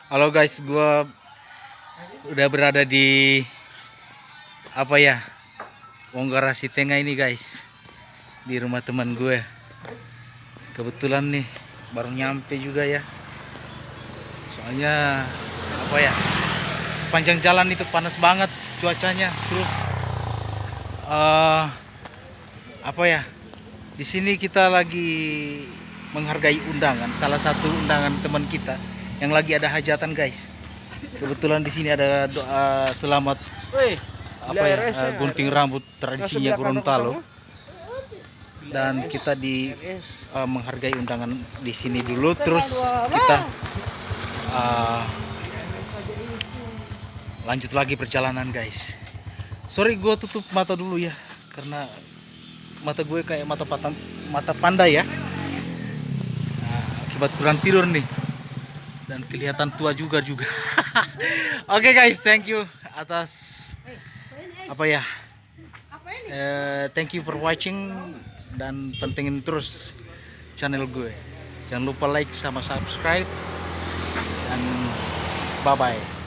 Halo guys, gua udah berada di Wonggarasi Tengah ini guys, di rumah teman gue. Kebetulan nih baru nyampe juga ya. Soalnya sepanjang jalan itu panas banget cuacanya. Terus di sini kita lagi menghargai undangan, salah satu undangan teman kita yang lagi ada hajatan guys. Kebetulan di sini ada doa selamat gunting rambut tradisinya Gorontalo, dan kita menghargai undangan di sini dulu. Terus kita lanjut lagi perjalanan guys. Sorry gue tutup mata dulu ya, karena mata gue kayak mata panda ya, akibat kurang tidur nih, dan kelihatan tua juga. Oke guys, thank you atas thank you for watching, dan pentingin terus channel gue. Jangan lupa like sama subscribe, dan bye bye.